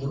2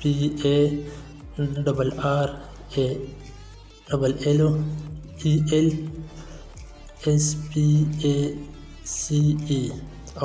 PARRALLESPACE